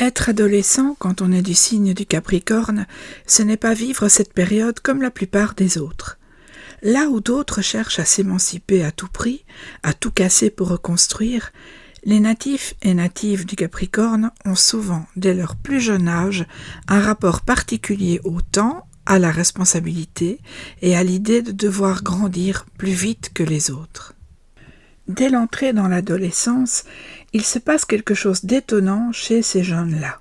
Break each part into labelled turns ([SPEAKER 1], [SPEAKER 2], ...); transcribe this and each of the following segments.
[SPEAKER 1] Être adolescent quand on est du signe du Capricorne, ce n'est pas vivre cette période comme la plupart des autres. Là où d'autres cherchent à s'émanciper à tout prix, à tout casser pour reconstruire, les natifs et natives du Capricorne ont souvent, dès leur plus jeune âge, un rapport particulier au temps, à la responsabilité et à l'idée de devoir grandir plus vite que les autres. Dès l'entrée dans l'adolescence, il se passe quelque chose d'étonnant chez ces jeunes-là.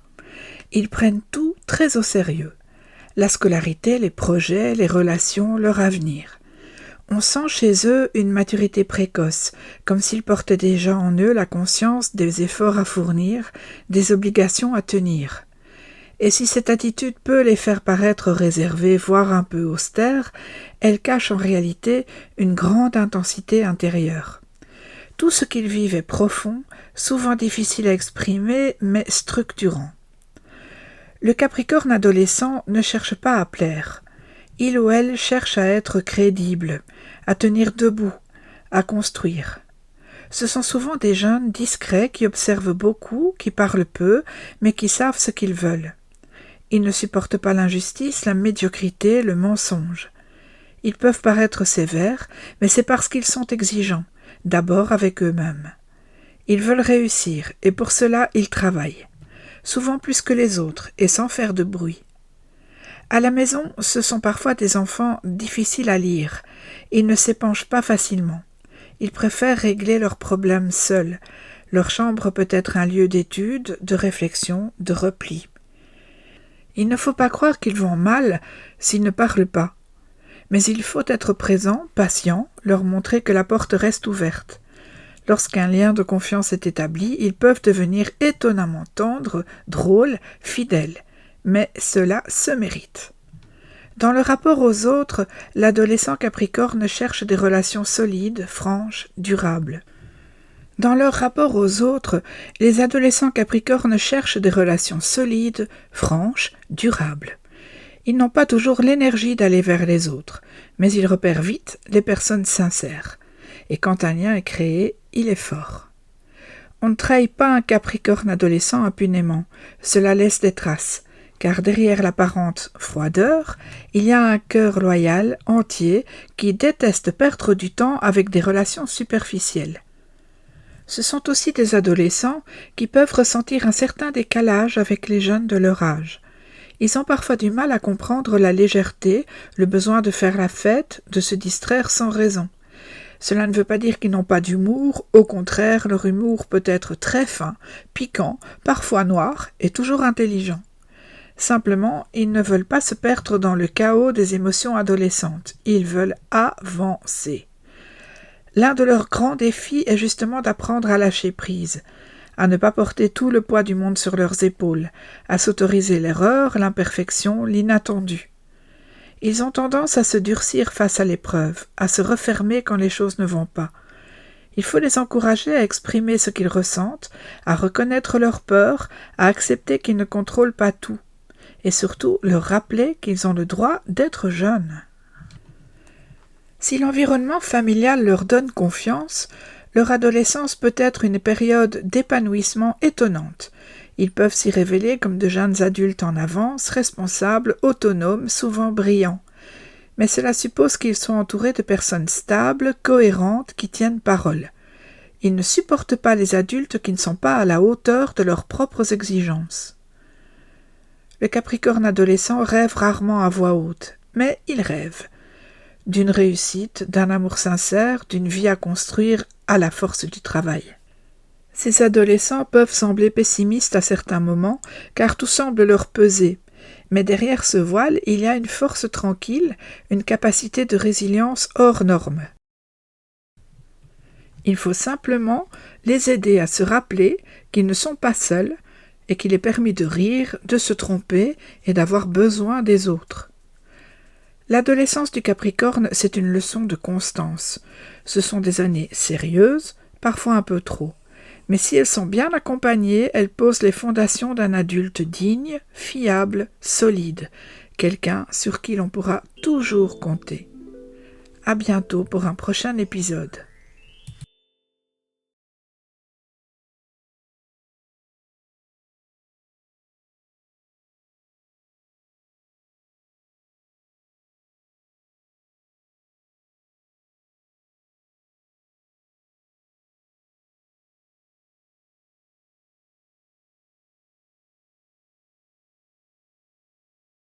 [SPEAKER 1] Ils prennent tout très au sérieux. La scolarité, les projets, les relations, leur avenir. On sent chez eux une maturité précoce, comme s'ils portaient déjà en eux la conscience des efforts à fournir, des obligations à tenir. Et si cette attitude peut les faire paraître réservés, voire un peu austères, elle cache en réalité une grande intensité intérieure. Tout ce qu'ils vivent est profond, souvent difficile à exprimer, mais structurant. Le Capricorne adolescent ne cherche pas à plaire. Il ou elle cherche à être crédible, à tenir debout, à construire. Ce sont souvent des jeunes discrets qui observent beaucoup, qui parlent peu, mais qui savent ce qu'ils veulent. Ils ne supportent pas l'injustice, la médiocrité, le mensonge. Ils peuvent paraître sévères, mais c'est parce qu'ils sont exigeants, d'abord avec eux-mêmes. Ils veulent réussir, et pour cela ils travaillent, souvent plus que les autres, et sans faire de bruit. À la maison, ce sont parfois des enfants difficiles à lire. Ils ne s'épanchent pas facilement. Ils préfèrent régler leurs problèmes seuls. Leur chambre peut être un lieu d'étude, de réflexion, de repli. Il ne faut pas croire qu'ils vont mal s'ils ne parlent pas. Mais il faut être présent, patient, leur montrer que la porte reste ouverte. Lorsqu'un lien de confiance est établi, ils peuvent devenir étonnamment tendres, drôles, fidèles. Mais cela se mérite. Dans le rapport aux autres, l'adolescent Capricorne cherche des relations solides, franches, durables. Dans leur rapport aux autres, les adolescents Capricornes cherchent des relations solides, franches, durables. Ils n'ont pas toujours l'énergie d'aller vers les autres, mais ils repèrent vite les personnes sincères. Et quand un lien est créé, il est fort. On ne trahit pas un Capricorne adolescent impunément, cela laisse des traces, car derrière l'apparente froideur, il y a un cœur loyal, entier, qui déteste perdre du temps avec des relations superficielles. Ce sont aussi des adolescents qui peuvent ressentir un certain décalage avec les jeunes de leur âge. Ils ont parfois du mal à comprendre la légèreté, le besoin de faire la fête, de se distraire sans raison. Cela ne veut pas dire qu'ils n'ont pas d'humour, au contraire, leur humour peut être très fin, piquant, parfois noir et toujours intelligent. Simplement, ils ne veulent pas se perdre dans le chaos des émotions adolescentes, ils veulent avancer. L'un de leurs grands défis est justement d'apprendre à lâcher prise, à ne pas porter tout le poids du monde sur leurs épaules, à s'autoriser l'erreur, l'imperfection, l'inattendu. Ils ont tendance à se durcir face à l'épreuve, à se refermer quand les choses ne vont pas. Il faut les encourager à exprimer ce qu'ils ressentent, à reconnaître leurs peurs, à accepter qu'ils ne contrôlent pas tout, et surtout leur rappeler qu'ils ont le droit d'être jeunes. Si l'environnement familial leur donne confiance, leur adolescence peut être une période d'épanouissement étonnante. Ils peuvent s'y révéler comme de jeunes adultes en avance, responsables, autonomes, souvent brillants. Mais cela suppose qu'ils soient entourés de personnes stables, cohérentes, qui tiennent parole. Ils ne supportent pas les adultes qui ne sont pas à la hauteur de leurs propres exigences. Le Capricorne adolescent rêve rarement à voix haute, mais il rêve. D'une réussite, d'un amour sincère, d'une vie à construire à la force du travail. Ces adolescents peuvent sembler pessimistes à certains moments, car tout semble leur peser. Mais derrière ce voile, il y a une force tranquille, une capacité de résilience hors norme. Il faut simplement les aider à se rappeler qu'ils ne sont pas seuls et qu'il est permis de rire, de se tromper et d'avoir besoin des autres. L'adolescence du Capricorne, c'est une leçon de constance. Ce sont des années sérieuses, parfois un peu trop. Mais si elles sont bien accompagnées, elles posent les fondations d'un adulte digne, fiable, solide, quelqu'un sur qui l'on pourra toujours compter. À bientôt pour un prochain épisode.